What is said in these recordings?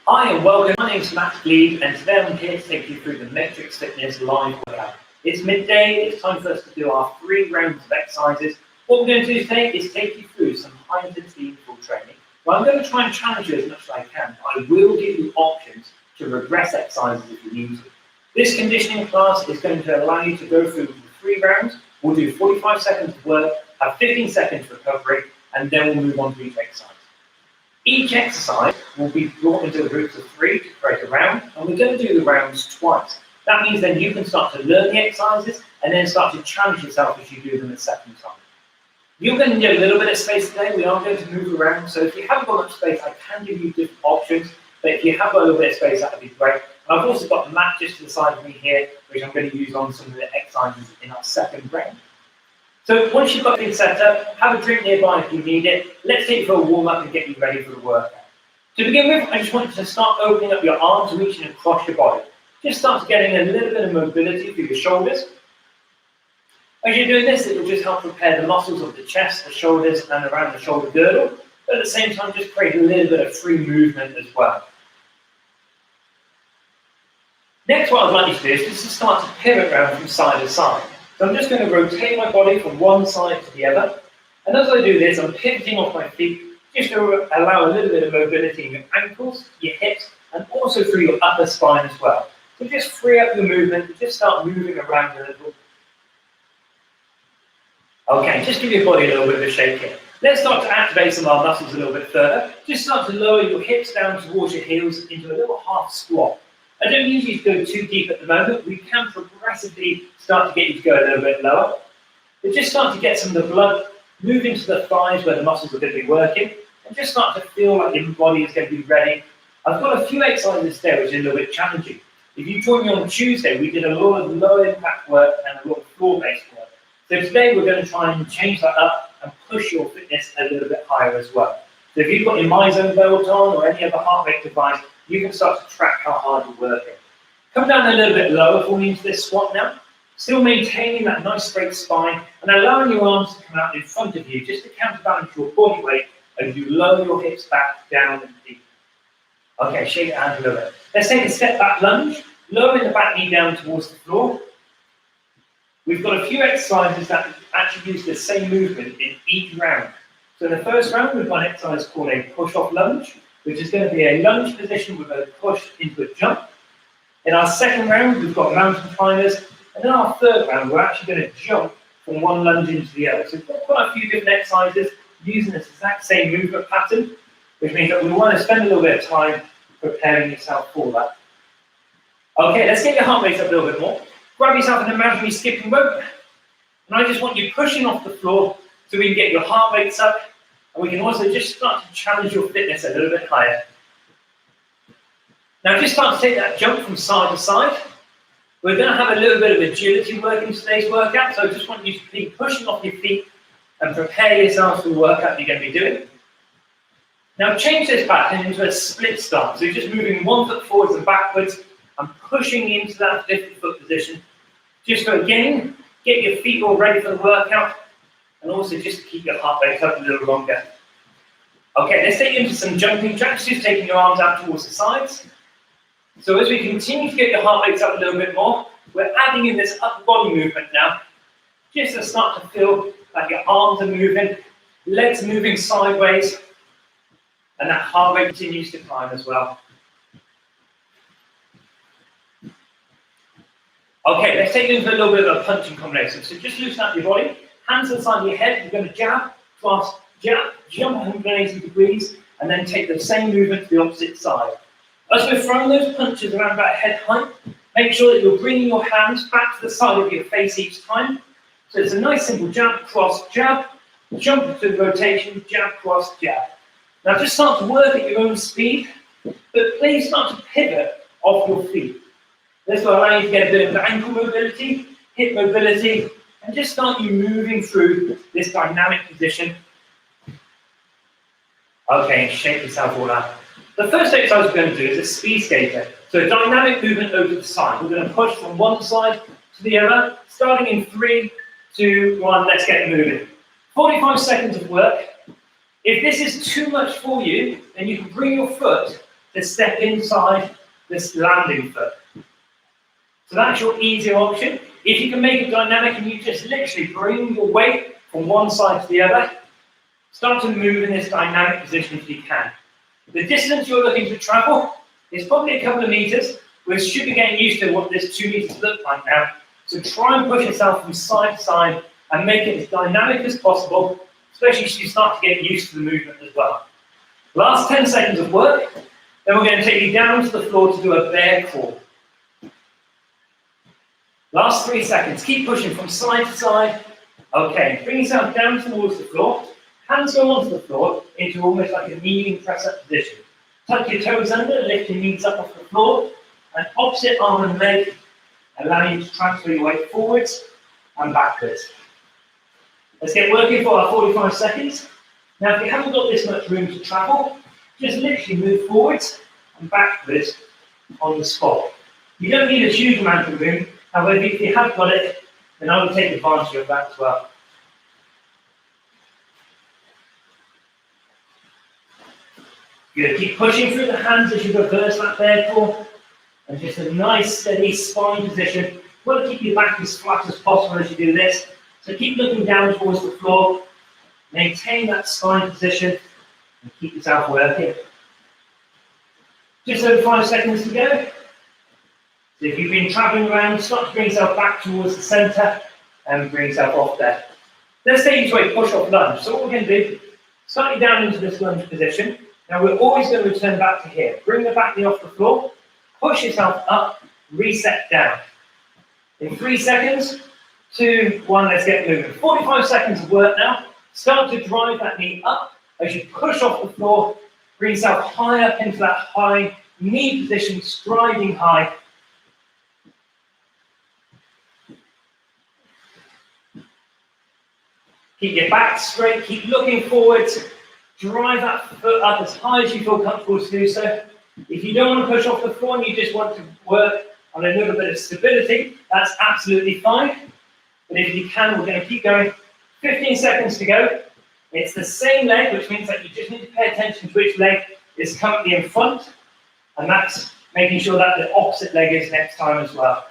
Hi and welcome, my name is Gleed and today I'm here to take you through the Matrix Fitness live workout. It's midday, it's time for us to do our 3 rounds of exercises. What we're going to do today is take you through some high intensity interval training. Well, I'm going to try and challenge you as much as I can. I will give you options to regress exercises if you need to. This conditioning class is going to allow you to go through the 3 rounds. We'll do 45 seconds of work, have 15 seconds recovery, and then we'll move on to each exercise. Each exercise will be brought into groups of 3 to create a round, and we're going to do the rounds twice. That means then you can start to learn the exercises and then start to challenge yourself as you do them a second time. You're going to need a little bit of space today. We are going to move around, so if you haven't got much space, I can give you different options, but if you have got a little bit of space, that would be great. And I've also got a mat just to the side of me here, which I'm going to use on some of the exercises in our second round. So once you've got things set up, have a drink nearby if you need it. Let's take you for a warm-up and get you ready for the workout. To begin with, I just want you to start opening up your arms, reaching across your body. Just start getting a little bit of mobility through your shoulders. As you're doing this, it will just help prepare the muscles of the chest, the shoulders, and around the shoulder girdle. But at the same time, just create a little bit of free movement as well. Next, what I'd like you to do is just to start to pivot around from side to side. So I'm just going to rotate my body from one side to the other. And as I do this, I'm pivoting off my feet just to allow a little bit of mobility in your ankles, your hips, and also through your upper spine as well. So just free up your movement, just start moving around a little. Okay, just give your body a little bit of a shake here. Let's start to activate some of our muscles a little bit further. Just start to lower your hips down towards your heels into a little half squat. I don't need you to go too deep at the moment. We can progressively start to get you to go a little bit lower. But just start to get some of the blood moving to the thighs where the muscles are going to be working, and just start to feel like your body is going to be ready. I've got a few exercises there which are a little bit challenging. If you joined me on Tuesday, we did a lot of low impact work and a lot of floor-based work. So today we're going to try and change that up and push your fitness a little bit higher as well. So if you've got your MyZone belt on or any other heart rate device, you can start to track how hard you're working. Come down a little bit lower, falling into this squat now. Still maintaining that nice straight spine and allowing your arms to come out in front of you just to counterbalance your body weight as you lower your hips back down and deep. Okay, shake your hands a little bit. Let's take a step back lunge, lowering the back knee down towards the floor. We've got a few exercises that actually use the same movement in each round. So in the first round, we've got an exercise called a push-off lunge, which is going to be a lunge position with a push into a jump. In our second round, we've got mountain climbers. And in our third round, we're actually going to jump from one lunge into the other. So we've got quite a few different exercises using this exact same movement pattern, which means that we want to spend a little bit of time preparing yourself for that. Okay, let's get your heart rate up a little bit more. Grab yourself an imaginary skipping rope. And I just want you pushing off the floor so we can get your heart rates up. And we can also just start to challenge your fitness a little bit higher. Now just start to take that jump from side to side. We're going to have a little bit of agility work in today's workout, so I just want you to be pushing off your feet and prepare yourself for the workout you're going to be doing. Now change this pattern into a split stance, so you're just moving one foot forwards and backwards and pushing into that different foot position. Just to again, get your feet all ready for the workout and also just to keep your heart rate up a little longer. Okay, let's take you into some jumping jacks, just taking your arms out towards the sides. So as we continue to get your heart rates up a little bit more, we're adding in this upper body movement now, just to start to feel like your arms are moving, legs moving sideways, and that heart rate continues to climb as well. Okay, let's take you into a little bit of a punching combination. So just loosen up your body, hands to the side of your head, you're going to jab, cross, jab, jump 180 degrees, and then take the same movement to the opposite side. As we're throwing those punches around about head height, make sure that you're bringing your hands back to the side of your face each time. So it's a nice simple jab, cross, jab, jump to the rotation, jab, cross, jab. Now just start to work at your own speed, but please start to pivot off your feet. This will allow you to get a bit of ankle mobility, hip mobility, and just start you moving through this dynamic position. Okay, shake yourself all out. The first exercise we're going to do is a speed skater. So dynamic movement over the side. We're going to push from one side to the other, starting in 3, 2, 1, let's get moving. 45 seconds of work. If this is too much for you, then you can bring your foot to step inside this landing foot. So that's your easier option. If you can make it dynamic and you just literally bring your weight from one side to the other, start to move in this dynamic position if you can. The distance you're looking to travel is probably a couple of meters. We should be getting used to what this 2 meters look like now. So try and push yourself from side to side and make it as dynamic as possible, especially as you start to get used to the movement as well. Last 10 seconds of work, then we're going to take you down to the floor to do a bear crawl. Last 3 seconds, keep pushing from side to side. Okay, bring yourself down towards the floor. Hands go onto the floor into almost like a kneeling press-up position. Tuck your toes under, lift your knees up off the floor, and opposite arm and leg, allowing you to transfer your weight forwards and backwards. Let's get working for our 45 seconds. Now, if you haven't got this much room to travel, just literally move forwards and backwards on the spot. You don't need a huge amount of room. However, if you have got it, then I would take advantage of that as well. Good. Keep pushing through the hands as you reverse that bear crawl. And just a nice, steady spine position. You want to keep your back as flat as possible as you do this. So keep looking down towards the floor. Maintain that spine position and keep yourself working. Just over 5 seconds to go. So if you've been traveling around, start to bring yourself back towards the center and bring yourself off there. Let's take you to a push-off lunge. So what we're going to do, start you down into this lunge position. Now we're always going to return back to here. Bring the back knee off the floor, push yourself up, reset down. In 3 seconds, 2, 1, let's get moving. 45 seconds of work now. Start to drive that knee up as you push off the floor, bring yourself high up into that high knee position, striding high. Keep your back straight, keep looking forwards, drive that foot up as high as you feel comfortable to do so. If you don't want to push off the floor and you just want to work on a little bit of stability, that's absolutely fine. But if you can, we're going to keep going. 15 seconds to go. It's the same leg, which means that you just need to pay attention to which leg is currently in front, and that's making sure that the opposite leg is next time as well.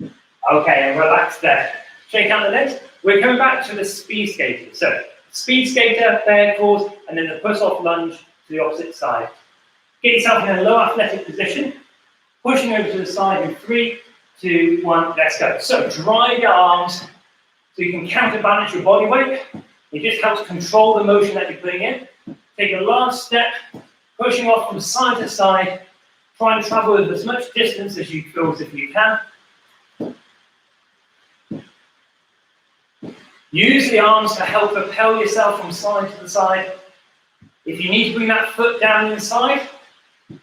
Okay, and relax there. Shake out the legs. We're coming back to the speed skater. So, speed skater, bear crawls, and then the push-off lunge to the opposite side. Get yourself in a low athletic position, pushing over to the side in 3, 2, 1, let's go. So, drive your arms so you can counterbalance your body weight. It just helps control the motion that you're putting in. Take a large step, pushing off from side to side. Try and travel with as much distance as you feel as if you can. Use the arms to help propel yourself from side to the side. If you need to bring that foot down inside,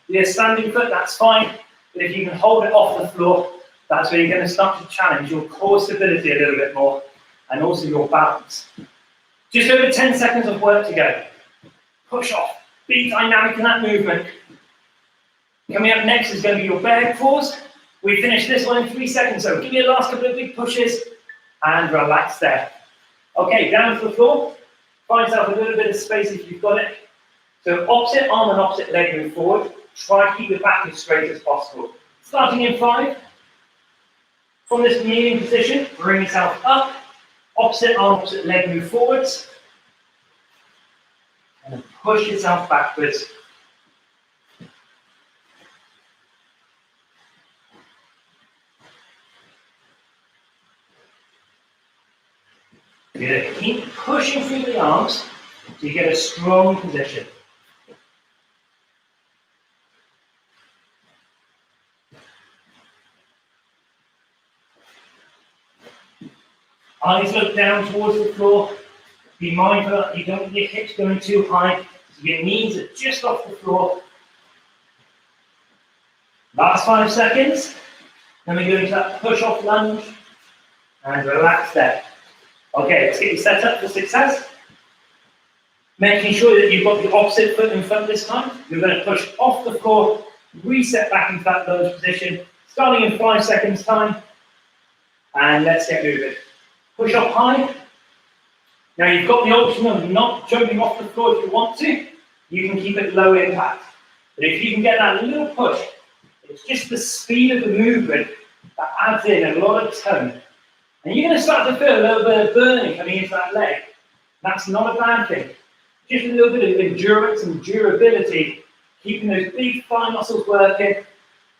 be a standing foot, that's fine. But if you can hold it off the floor, that's where you're going to start to challenge your core stability a little bit more, and also your balance. Just over 10 seconds of work to go. Push off. Be dynamic in that movement. Coming up next is going to be your bear crawls. We finish this one in 3 seconds, so give me the last couple of big pushes and relax there. Okay, down to the floor. Find yourself a little bit of space if you've got it. So opposite arm and opposite leg move forward. Try to keep your back as straight as possible. Starting in 5. From this kneeling position, bring yourself up. Opposite arm, opposite leg move forwards. And then push yourself backwards. Good. Keep pushing through the arms so you get a strong position. Eyes look down towards the floor. Be mindful that you don't get your hips going too high, so your knees are just off the floor. Last 5 seconds. Then we go into that push-off lunge and relax there. Okay, let's get you set up for success. Making sure that you've got the opposite foot in front this time. You're going to push off the floor, reset back into that lunge position, starting in 5 seconds time. And let's get moving. Push up high. Now you've got the option of not jumping off the floor if you want to. You can keep it low impact. But if you can get that little push, it's just the speed of the movement that adds in a lot of tone. And you're going to start to feel a little bit of burning coming into that leg. That's not a bad thing. Just a little bit of endurance and durability, keeping those big thigh muscles working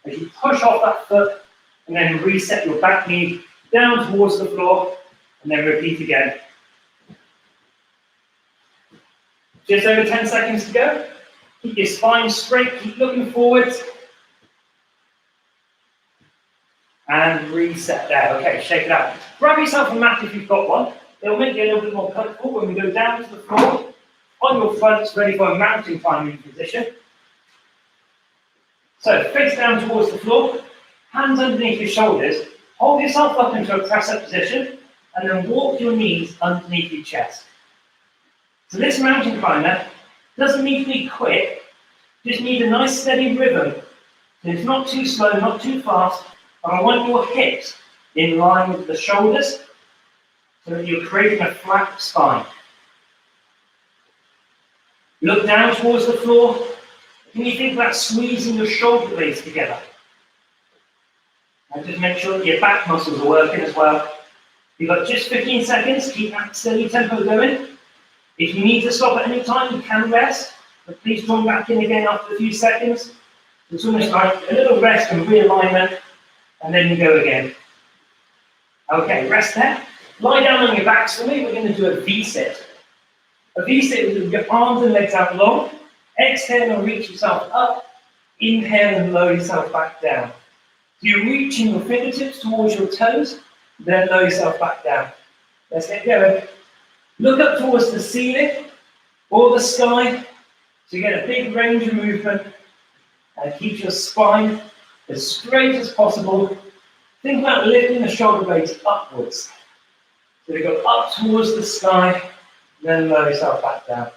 as you push off that foot and then reset your back knee down towards the floor and then repeat again. Just over 10 seconds to go. Keep your spine straight, keep looking forwards. And reset there. Okay, shake it out. Grab yourself a mat if you've got one. It'll make you a little bit more comfortable when we go down to the floor. On your fronts, ready for a mountain climbing position. So, face down towards the floor, hands underneath your shoulders. Hold yourself up into a press-up position, and then walk your knees underneath your chest. So this mountain climber doesn't need to be quick, just need a nice steady rhythm. So it's not too slow, not too fast, and I want your hips in line with the shoulders so that you're creating a flat spine. Look down towards the floor. Can you think about squeezing your shoulder blades together? And just make sure that your back muscles are working as well. You've got just 15 seconds, keep that steady tempo going. If you need to stop at any time, you can rest, but please join back in again after a few seconds. It's almost like a little rest and realignment, and then you go again. Okay, rest there. Lie down on your backs for me. We're going to do a V-sit. A V-sit with your arms and legs out long. Exhale and reach yourself up. Inhale and lower yourself back down. So you're reaching your fingertips towards your toes, then lower yourself back down. Let's get going. Look up towards the ceiling or the sky so you get a big range of movement and keep your spine as straight as possible. Think about lifting the shoulder blades upwards. So you go up towards the sky, then lower yourself back down.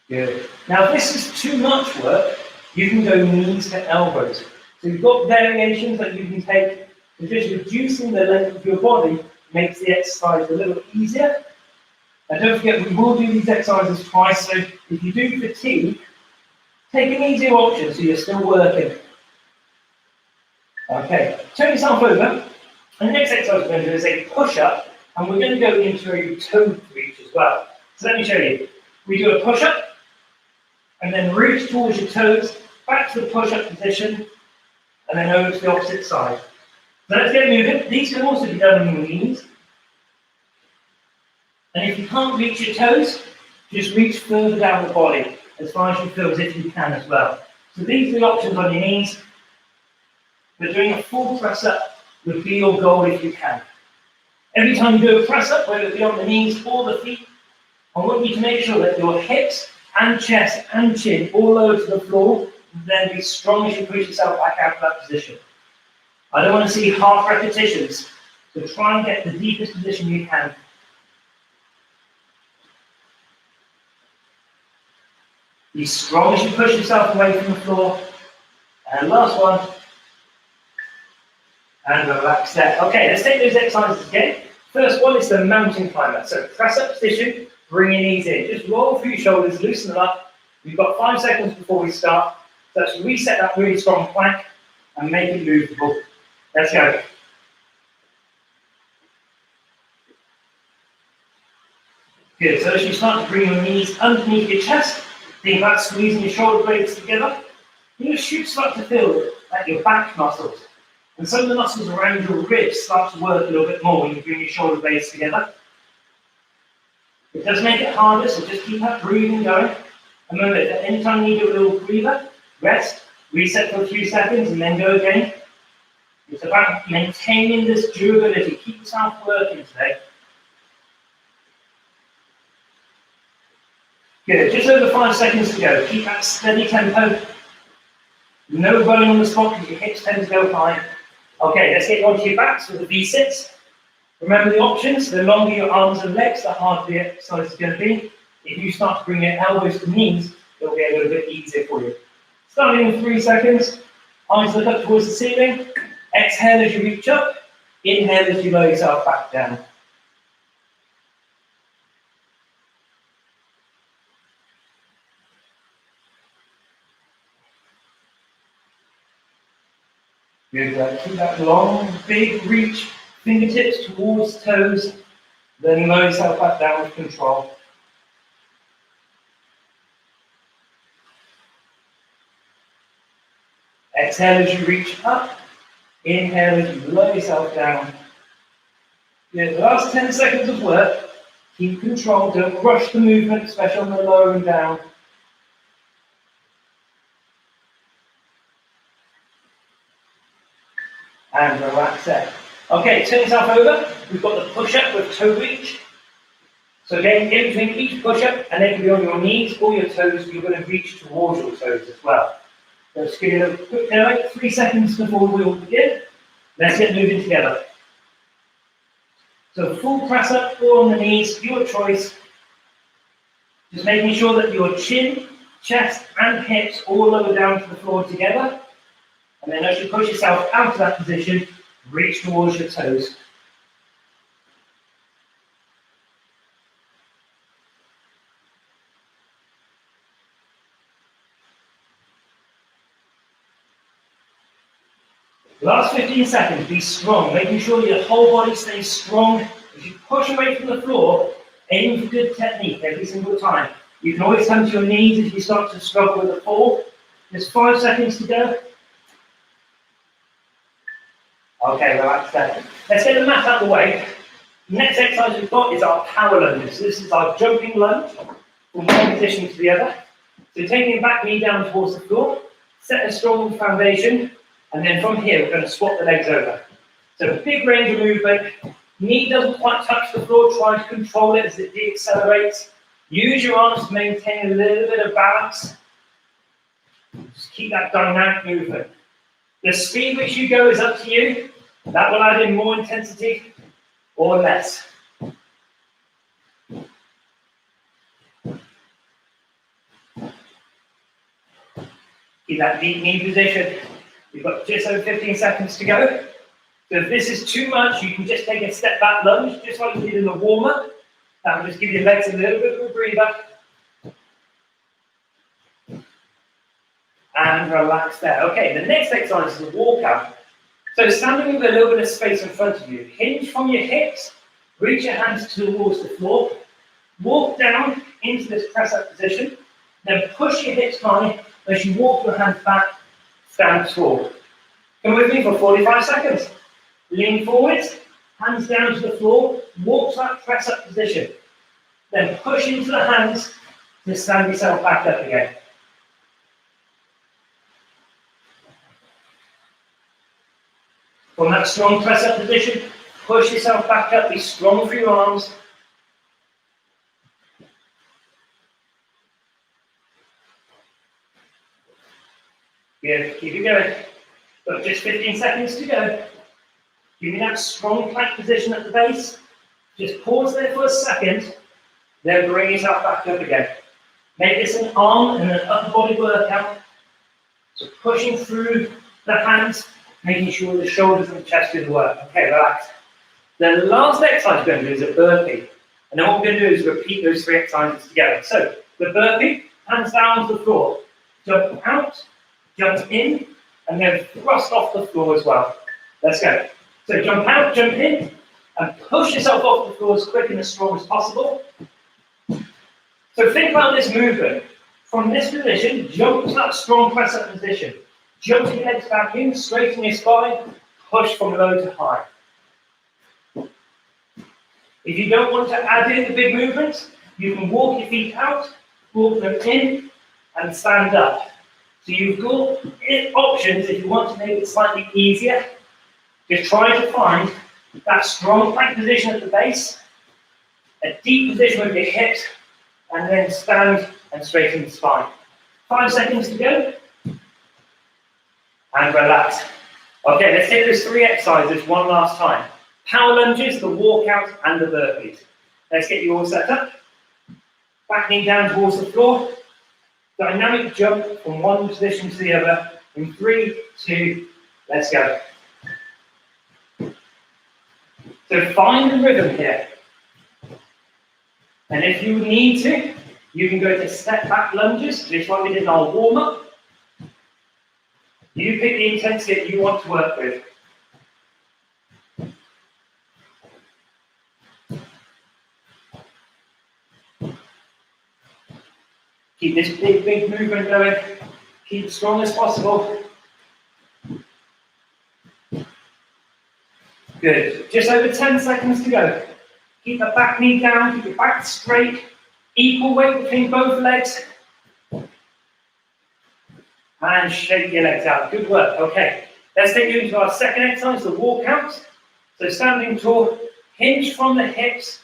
Good. Now, if this is too much work, you can go knees to elbows. So you've got variations that you can take. So just reducing the length of your body makes the exercise a little easier. And don't forget, we will do these exercises twice. So if you do fatigue, take an easier option so you're still working. Okay, turn yourself over. And the next exercise we're going to do is a push-up, and we're going to go into a toe reach as well. So let me show you. We do a push-up, and then reach towards your toes, back to the push-up position, and then over to the opposite side. So let's get moving. These can also be done on your knees. And if you can't reach your toes, just reach further down the body, as far as you feel as if you can as well. So these are the options on your knees. But doing a full press-up would be your goal if you can. Every time you do a press-up, whether it be on the knees or the feet, I want you to make sure that your hips and chest and chin all lower to the floor, and then be strong as you push yourself back out of that position. I don't want to see half repetitions, so try and get the deepest position you can. Be strong as you push yourself away from the floor. And last one. And relax there. Okay, let's take those exercises again. First one is the mountain climber. So press up position, bring your knees in. Just roll through your shoulders, loosen them up. We've got 5 seconds before we start. So let's reset that really strong plank and make it movable. Let's go. Good, so as you start to bring your knees underneath your chest, think about squeezing your shoulder blades together. You should start to feel like your back muscles. And some of the muscles around your ribs start to work a little bit more when you bring your shoulder blades together. It does make it harder, so just keep that breathing going. And remember, at any time you do a little breather, rest, reset for a few seconds, and then go again. It's about maintaining this durability. Keep yourself working today. Good, just over 5 seconds to go. Keep that steady tempo. No running on the spot because your hips tend to go high. Okay, let's get onto your backs with the V-sits. Remember the options, the longer your arms and legs, the harder the exercise is going to be. If you start to bring your elbows to knees, it'll get a little bit easier for you. Starting in 3 seconds, eyes look up towards the ceiling. Exhale as you reach up. Inhale as you lower yourself back down. Good. Keep that long, big reach, fingertips towards toes. Then lower yourself back down with control. Exhale as you reach up. Inhale as you lower yourself down. Good. The last 10 seconds of work. Keep control. Don't rush the movement, especially on the lowering down. And relax there. Okay, turn yourself over. We've got the push-up with toe reach. So again, in between each push-up, and then you can be on your knees or your toes, you're going to reach towards your toes as well. So just give you a quick now, 3 seconds before we all begin. Let's get moving together. So full press up or on the knees, your choice. Just making sure that your chin, chest and hips all lower down to the floor together. And then as you push yourself out of that position, reach towards your toes. Last 15 seconds, be strong, making sure your whole body stays strong. As you push away from the floor, aim for good technique every single time. You can always come to your knees if you start to struggle with the fall. There's 5 seconds to go. Okay, relax there. Let's get the mat out of the way. The next exercise we've got is our power lunges. So this is our jumping lunge from one position to the other. So taking your back knee down towards the floor, set a strong foundation, and then from here we're going to swap the legs over. So a big range of movement. Knee doesn't quite touch the floor, try to control it as it deaccelerates. Use your arms to maintain a little bit of balance. Just keep that dynamic movement. The speed which you go is up to you. That will add in more intensity or less. Keep that deep knee position. You've got just over 15 seconds to go. So if this is too much, you can just take a step back lunge, just like you did in the warm-up. That will just give your legs a little bit of a breather. And relax there. Okay, the next exercise is a walkout. So standing with a little bit of space in front of you, hinge from your hips, reach your hands towards the floor, walk down into this press-up position, then push your hips high as you walk your hands back, stand tall. Come with me for 45 seconds. Lean forwards, hands down to the floor, walk to that press-up position. Then push into the hands to stand yourself back up again. From that strong press-up position, push yourself back up, be strong for your arms. Good, keep it going. Got just 15 seconds to go. Give me that strong plank position at the base. Just pause there for a second, then bring yourself back up again. Make this an arm and an upper body workout. So pushing through the hands, making sure the shoulders and the chest do the work. Okay, relax. The last exercise we're going to do is a burpee. And then what we're going to do is repeat those 3 exercises together. So, the burpee, hands down to the floor. Jump out, jump in, and then thrust off the floor as well. Let's go. So jump out, jump in, and push yourself off the floor as quick and as strong as possible. So think about this movement. From this position, jump to that strong press-up position. Jump your legs back in, straighten your spine, push from low to high. If you don't want to add in the big movements, you can walk your feet out, walk them in, and stand up. So you've got options if you want to make it slightly easier. Just try to find that strong plank position at the base, a deep position with your hips, and then stand and straighten the spine. 5 seconds to go. And relax. Okay, let's take those 3 exercises one last time. Power lunges, the walkout, and the burpees. Let's get you all set up. Back knee down towards the floor. Dynamic jump from one position to the other. In 3, 2, let's go. So find the rhythm here. And if you need to, you can go to step back lunges, just like we did in our warm-up. You pick the intensity that you want to work with. Keep this big movement going. Keep as strong as possible. Good. Just over 10 seconds to go. Keep the back knee down, keep your back straight. Equal weight between both legs. And shake your legs out. Good work. Okay. Let's take you into our second exercise, the walkout. So standing tall, hinge from the hips.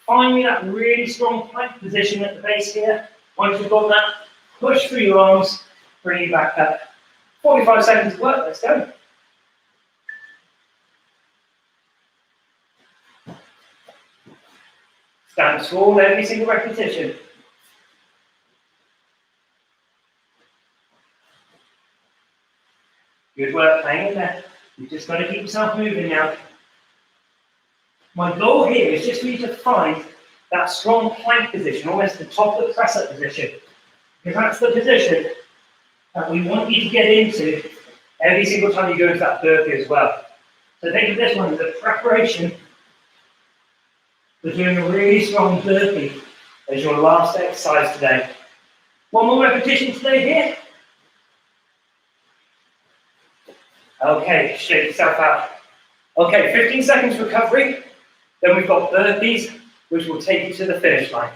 Finding that really strong plank position at the base here. Once you've got that, push through your arms, bring it back up. 45 seconds of work. Let's go. Stand tall every single repetition. Good work, hang in there. You've just got to keep yourself moving now. My goal here is just for you to find that strong plank position, almost the top of the press-up position. Because that's the position that we want you to get into every single time you go into that burpee as well. So think of this one as a preparation for doing a really strong burpee as your last exercise today. One more repetition today here. Okay, shake yourself out. Okay, 15 seconds recovery. Then we've got burpees, which will take you to the finish line.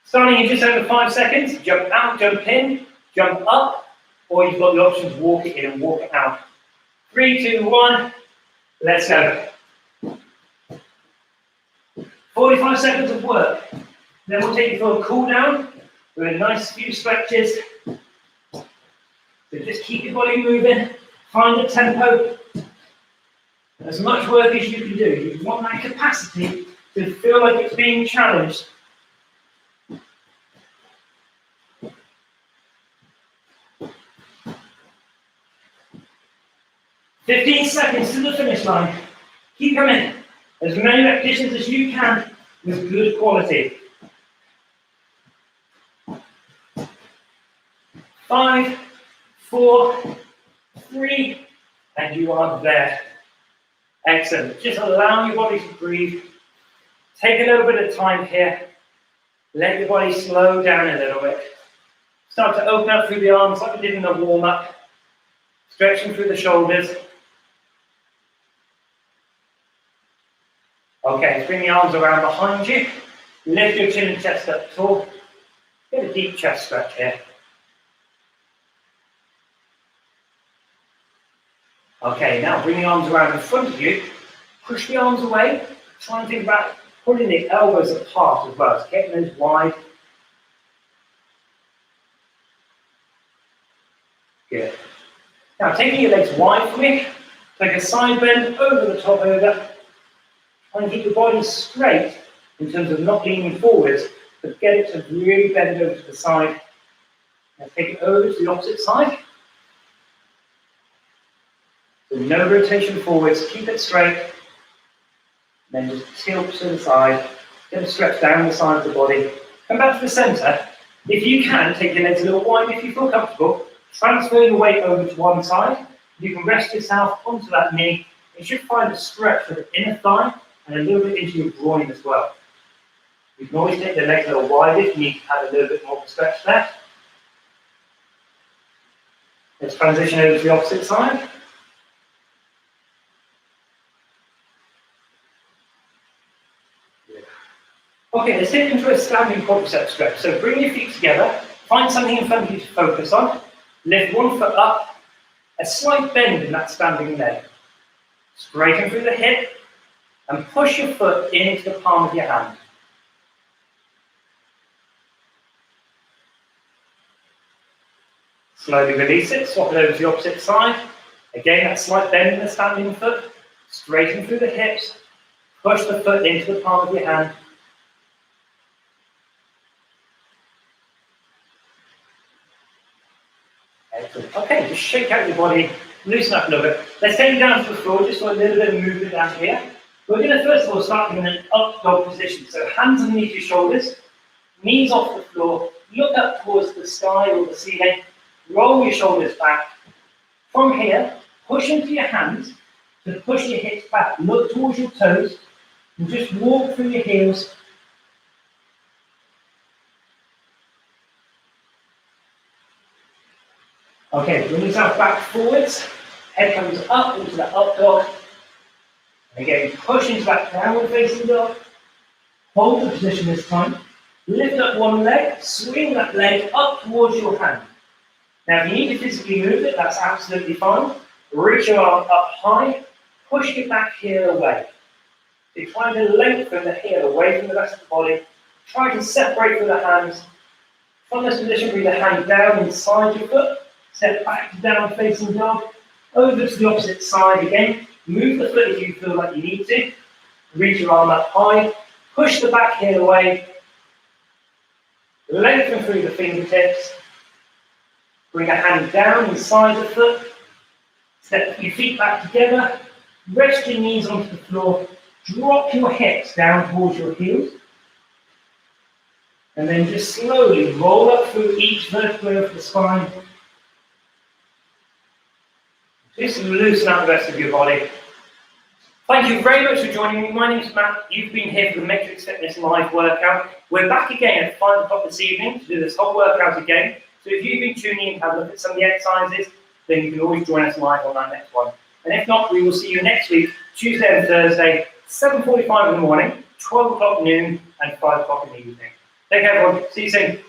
Starting in just over 5 seconds, jump out, jump in, jump up, or you've got the option to walk it in and walk it out. 3, 2, 1, let's go. 45 seconds of work. Then we'll take you for a cool down with a nice few stretches. So just keep your body moving, find the tempo. As much work as you can do. You want that capacity to feel like it's being challenged. "15 seconds to the finish line. Keep coming. As many repetitions as you can with good quality. 5, 4, 3, and you are there. Excellent. Just allow your body to breathe. Take a little bit of time here. Let your body slow down a little bit. Start to open up through the arms like we did in the warm-up. Stretching through the shoulders. Okay, bring the arms around behind you. Lift your chin and chest up tall. Get a deep chest stretch here. Okay, now bring the arms around in front of you. Push the arms away. Try and think about pulling the elbows apart as well. So getting those wide. Good. Now taking your legs wide for me. Take a side bend over the top over. Try and keep the body straight in terms of not leaning forwards, but get it to really bend over to the side. Now take it over to the opposite side. So no rotation forwards, keep it straight. Then just tilt to the side. Get a stretch down the side of the body. Come back to the centre. If you can, take your legs a little wide if you feel comfortable. Transfer your weight over to one side. You can rest yourself onto that knee. You should find a stretch for the inner thigh and a little bit into your groin as well. You can always take the legs a little wider if you need to have a little bit more of a stretch there. Let's transition over to the opposite side. Okay, let's take into a standing quadricep stretch. So bring your feet together, find something in front of you to focus on, lift one foot up, a slight bend in that standing leg. Straighten through the hip and push your foot into the palm of your hand. Slowly release it, swap it over to the opposite side. Again, that slight bend in the standing foot, straighten through the hips, push the foot into the palm of your hand. Excellent. Okay, just shake out your body, loosen up a little bit. Let's take it down to the floor, just for a little bit of movement down here. We're going to first of all start in an up dog position. So hands underneath your shoulders, knees off the floor, look up towards the sky or the ceiling, roll your shoulders back, From here, push into your hands to push your hips back. Look towards your toes and just walk through your heels. Okay, bring yourself back forwards. Head comes up into the up dog. And again, push into that downward facing dog. Hold the position this time. Lift up one leg, swing that leg up towards your hand. Now, if you need to physically move it, that's absolutely fine. Reach your arm up high, push your back heel away. So you're trying to lengthen the heel away from the rest of the body. Try to separate through the hands. From this position, bring the hand down inside your foot. Step back to down facing dog. Over to the opposite side again. Move the foot if you feel like you need to. Reach your arm up high. Push the back heel away. Lengthen through the fingertips. Bring a hand down inside the foot. Step your feet back together. Rest your knees onto the floor. Drop your hips down towards your heels. And then just slowly roll up through each vertebra of the spine. Just loosen out the rest of your body. Thank you very much for joining me. My name is Matt. You've been here for the Matrix Fitness Live workout. We're back again at 5 o'clock this evening to do this whole workout again. So if you've been tuning in and have a look at some of the exercises, then you can always join us live on our next one. And if not, we will see you next week, Tuesday and Thursday, 7:45 in the morning, 12 o'clock noon, and 5 o'clock in the evening. Take care, everyone. See you soon.